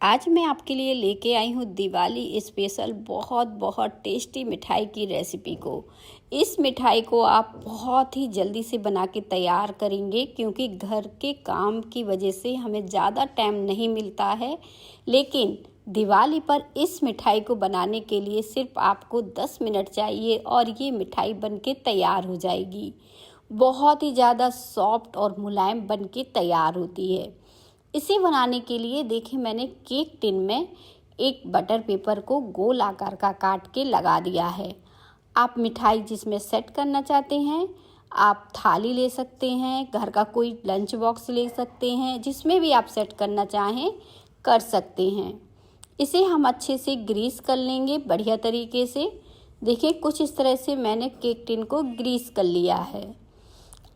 आज मैं आपके लिए लेके आई हूँ दिवाली स्पेशल बहुत बहुत टेस्टी मिठाई की रेसिपी को। इस मिठाई को आप बहुत ही जल्दी से बना के तैयार करेंगे क्योंकि घर के काम की वजह से हमें ज़्यादा टाइम नहीं मिलता है। लेकिन दिवाली पर इस मिठाई को बनाने के लिए सिर्फ आपको 10 मिनट चाहिए और ये मिठाई बन के तैयार हो जाएगी। बहुत ही ज़्यादा सॉफ्ट और मुलायम बन के तैयार होती है। इसे बनाने के लिए देखिए मैंने केक टिन में एक बटर पेपर को गोल आकार का काट के लगा दिया है। आप मिठाई जिसमें सेट करना चाहते हैं, आप थाली ले सकते हैं, घर का कोई लंच बॉक्स ले सकते हैं, जिसमें भी आप सेट करना चाहें कर सकते हैं। इसे हम अच्छे से ग्रीस कर लेंगे बढ़िया तरीके से। देखिए कुछ इस तरह से मैंने केक टिन को ग्रीस कर लिया है।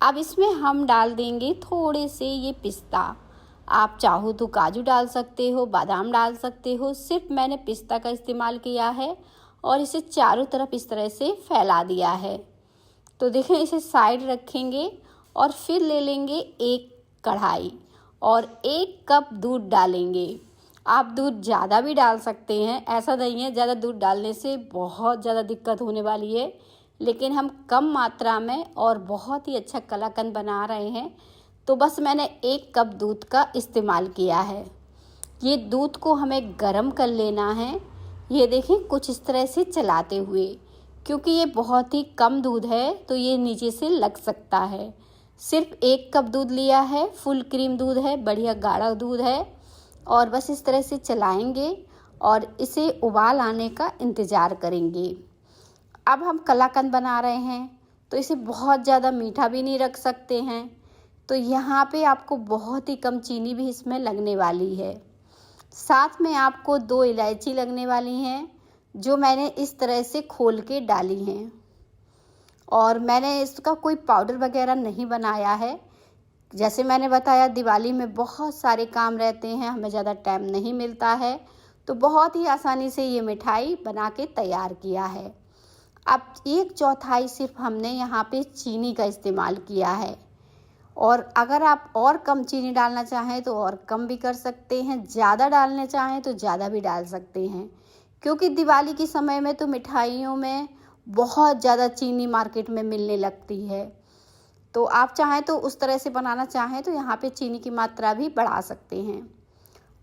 अब इसमें हम डाल देंगे थोड़े से ये पिस्ता। आप चाहो तो काजू डाल सकते हो, बादाम डाल सकते हो, सिर्फ मैंने पिस्ता का इस्तेमाल किया है और इसे चारों तरफ इस तरह से फैला दिया है। तो देखें इसे साइड रखेंगे और फिर ले लेंगे एक कढ़ाई और 1 कप दूध डालेंगे। आप दूध ज़्यादा भी डाल सकते हैं, ऐसा नहीं है ज़्यादा दूध डालने से बहुत ज़्यादा दिक्कत होने वाली है, लेकिन हम कम मात्रा में और बहुत ही अच्छा कलाकंद बना रहे हैं तो बस मैंने 1 कप दूध का इस्तेमाल किया है। ये दूध को हमें गर्म कर लेना है। ये देखें कुछ इस तरह से चलाते हुए, क्योंकि ये बहुत ही कम दूध है तो ये नीचे से लग सकता है। सिर्फ 1 कप दूध लिया है, फुल क्रीम दूध है, बढ़िया गाढ़ा दूध है और बस इस तरह से चलाएंगे और इसे उबाल आने का इंतज़ार करेंगे। अब हम कलाकंद बना रहे हैं तो इसे बहुत ज़्यादा मीठा भी नहीं रख सकते हैं, तो यहाँ पे आपको बहुत ही कम चीनी भी इसमें लगने वाली है। साथ में आपको 2 इलायची लगने वाली हैं, जो मैंने इस तरह से खोल के डाली हैं। और मैंने इसका कोई पाउडर वगैरह नहीं बनाया है। जैसे मैंने बताया दिवाली में बहुत सारे काम रहते हैं, हमें ज़्यादा टाइम नहीं मिलता है, तो बहुत ही आसानी से ये मिठाई बना के तैयार किया है। अब 1/4 सिर्फ हमने यहाँ पे चीनी का इस्तेमाल किया है और अगर आप और कम चीनी डालना चाहें तो और कम भी कर सकते हैं, ज़्यादा डालना चाहें तो ज़्यादा भी डाल सकते हैं, क्योंकि दिवाली के समय में तो मिठाइयों में बहुत ज़्यादा चीनी मार्केट में मिलने लगती है। तो आप चाहें तो उस तरह से बनाना चाहें तो यहाँ पे चीनी की मात्रा भी बढ़ा सकते हैं।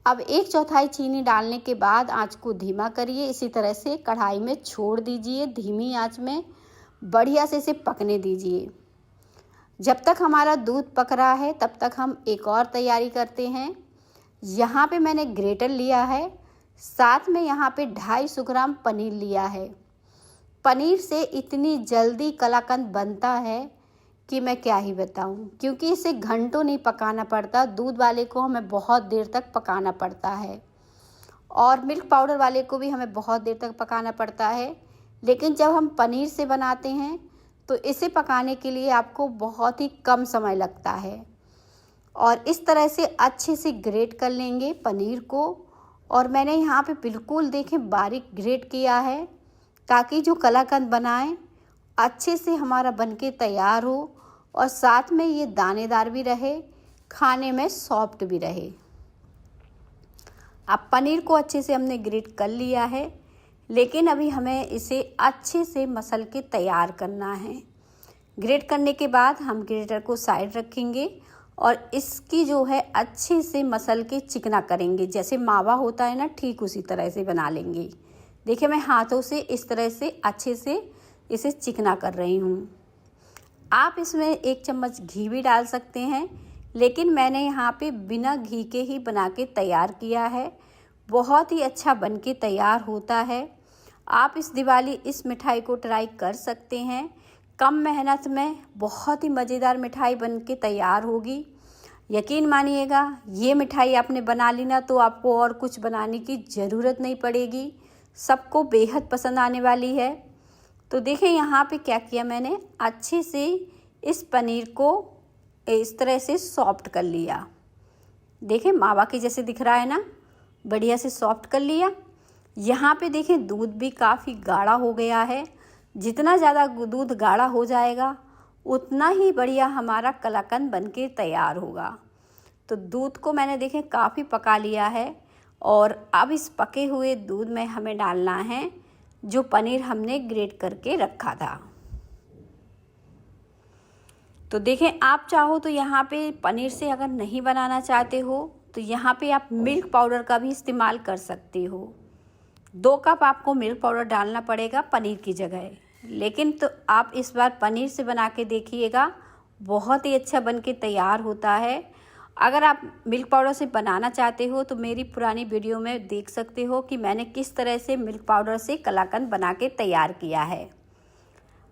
अब 1/4 चीनी डालने के बाद आँच को धीमा करिए, इसी तरह से कढ़ाई में छोड़ दीजिए, धीमी आँच में बढ़िया से इसे पकने दीजिए। जब तक हमारा दूध पक रहा है तब तक हम एक और तैयारी करते हैं। यहाँ पे मैंने ग्रेटर लिया है, साथ में यहाँ पे 250 ग्राम पनीर लिया है। पनीर से इतनी जल्दी कलाकंद बनता है कि मैं क्या ही बताऊँ, क्योंकि इसे घंटों नहीं पकाना पड़ता। दूध वाले को हमें बहुत देर तक पकाना पड़ता है और मिल्क पाउडर वाले को भी हमें बहुत देर तक पकाना पड़ता है, लेकिन जब हम पनीर से बनाते हैं तो इसे पकाने के लिए आपको बहुत ही कम समय लगता है। और इस तरह से अच्छे से ग्रेट कर लेंगे पनीर को। और मैंने यहाँ पे बिल्कुल देखें बारीक ग्रेट किया है, ताकि जो कलाकंद बनाएं अच्छे से हमारा बनके तैयार हो और साथ में ये दानेदार भी रहे, खाने में सॉफ्ट भी रहे। अब पनीर को अच्छे से हमने ग्रेट कर लिया है, लेकिन अभी हमें इसे अच्छे से मसल के तैयार करना है। ग्रेट करने के बाद हम ग्रेटर को साइड रखेंगे और इसकी जो है अच्छे से मसल के चिकना करेंगे। जैसे मावा होता है ना, ठीक उसी तरह से बना लेंगे। देखिए मैं हाथों से इस तरह से अच्छे से इसे चिकना कर रही हूँ। आप इसमें 1 चम्मच घी भी डाल सकते हैं, लेकिन मैंने यहाँ पे बिना घी के ही बना के तैयार किया है। बहुत ही अच्छा बन के तैयार होता है। आप इस दिवाली इस मिठाई को ट्राई कर सकते हैं। कम मेहनत में बहुत ही मज़ेदार मिठाई बन के तैयार होगी। यकीन मानिएगा, ये मिठाई आपने बना ली ना तो आपको और कुछ बनाने की ज़रूरत नहीं पड़ेगी। सबको बेहद पसंद आने वाली है। तो देखें यहाँ पे क्या किया मैंने, अच्छे से इस पनीर को इस तरह से सॉफ्ट कर लिया। देखें मावा के जैसे दिख रहा है ना, बढ़िया से सॉफ्ट कर लिया। यहाँ पे देखें दूध भी काफ़ी गाढ़ा हो गया है। जितना ज़्यादा दूध गाढ़ा हो जाएगा उतना ही बढ़िया हमारा कलाकंद बनके तैयार होगा। तो दूध को मैंने देखें काफ़ी पका लिया है और अब इस पके हुए दूध में हमें डालना है जो पनीर हमने ग्रेट करके रखा था। तो देखें, आप चाहो तो यहाँ पे पनीर से अगर नहीं बनाना चाहते हो तो यहाँ पे आप मिल्क पाउडर का भी इस्तेमाल कर सकते हो। 2 कप आपको मिल्क पाउडर डालना पड़ेगा पनीर की जगह, लेकिन तो आप इस बार पनीर से बना के देखिएगा, बहुत ही अच्छा बन के तैयार होता है। अगर आप मिल्क पाउडर से बनाना चाहते हो तो मेरी पुरानी वीडियो में देख सकते हो कि मैंने किस तरह से मिल्क पाउडर से कलाकंद बना के तैयार किया है।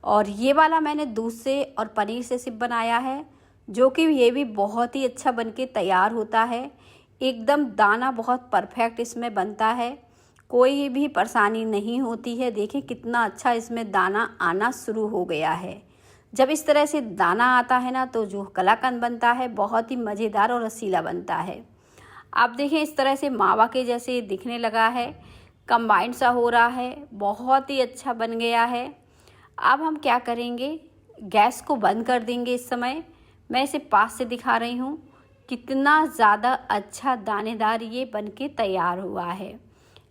और ये वाला मैंने दूध से और पनीर से सिर्फ बनाया है, जो कि ये भी बहुत ही अच्छा बन के तैयार होता है। एकदम दाना बहुत परफेक्ट इसमें बनता है, कोई भी परेशानी नहीं होती है। देखिए कितना अच्छा इसमें दाना आना शुरू हो गया है। जब इस तरह से दाना आता है ना, तो जो कलाकंद बनता है बहुत ही मज़ेदार और रसीला बनता है। आप देखें इस तरह से मावा के जैसे दिखने लगा है, कंबाइंड सा हो रहा है, बहुत ही अच्छा बन गया है। अब हम क्या करेंगे, गैस को बंद कर देंगे। इस समय मैं इसे पास से दिखा रही हूँ, कितना ज़्यादा अच्छा दानेदार ये बन के तैयार हुआ है।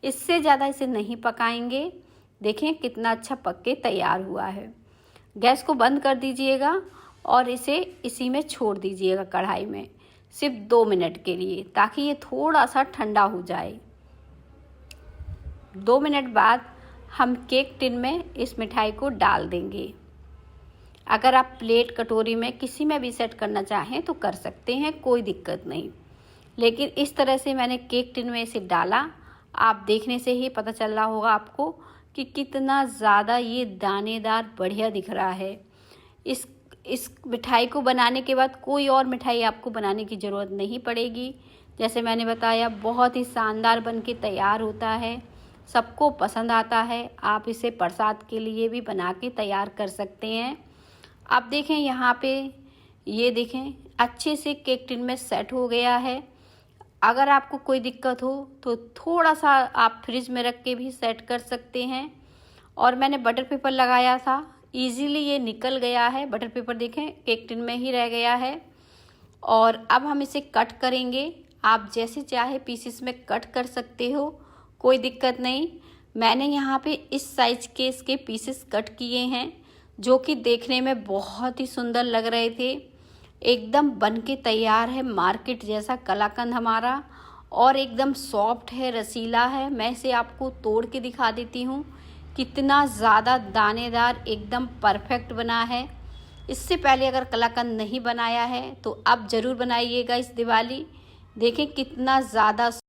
इससे ज़्यादा इसे नहीं पकाएंगे। देखें कितना अच्छा पक के तैयार हुआ है। गैस को बंद कर दीजिएगा और इसे इसी में छोड़ दीजिएगा कढ़ाई में, सिर्फ 2 मिनट के लिए, ताकि ये थोड़ा सा ठंडा हो जाए। 2 मिनट बाद हम केक टिन में इस मिठाई को डाल देंगे। अगर आप प्लेट, कटोरी में किसी में भी सेट करना चाहें तो कर सकते हैं, कोई दिक्कत नहीं। लेकिन इस तरह से मैंने केक टिन में इसे डाला। आप देखने से ही पता चल रहा होगा आपको कि कितना ज़्यादा ये दानेदार बढ़िया दिख रहा है। इस मिठाई को बनाने के बाद कोई और मिठाई आपको बनाने की ज़रूरत नहीं पड़ेगी। जैसे मैंने बताया, बहुत ही शानदार बन के तैयार होता है, सबको पसंद आता है। आप इसे प्रसाद के लिए भी बना के तैयार कर सकते हैं। आप देखें यहाँ पे, ये देखें अच्छे से केक टिन में सेट हो गया है। अगर आपको कोई दिक्कत हो तो थोड़ा सा आप फ्रिज में रख के भी सेट कर सकते हैं। और मैंने बटर पेपर लगाया था, इजीली ये निकल गया है। बटर पेपर देखें केक टिन में ही रह गया है। और अब हम इसे कट करेंगे। आप जैसे चाहे पीसेस में कट कर सकते हो, कोई दिक्कत नहीं। मैंने यहाँ पे इस साइज के इसके पीसेस कट किए हैं, जो कि देखने में बहुत ही सुंदर लग रहे थे। एकदम बन के तैयार है मार्केट जैसा कलाकंद हमारा, और एकदम सॉफ्ट है, रसीला है। मैं इसे आपको तोड़ के दिखा देती हूँ, कितना ज़्यादा दानेदार, एकदम परफेक्ट बना है। इससे पहले अगर कलाकंद नहीं बनाया है तो अब ज़रूर बनाइएगा इस दिवाली। देखें कितना ज़्यादा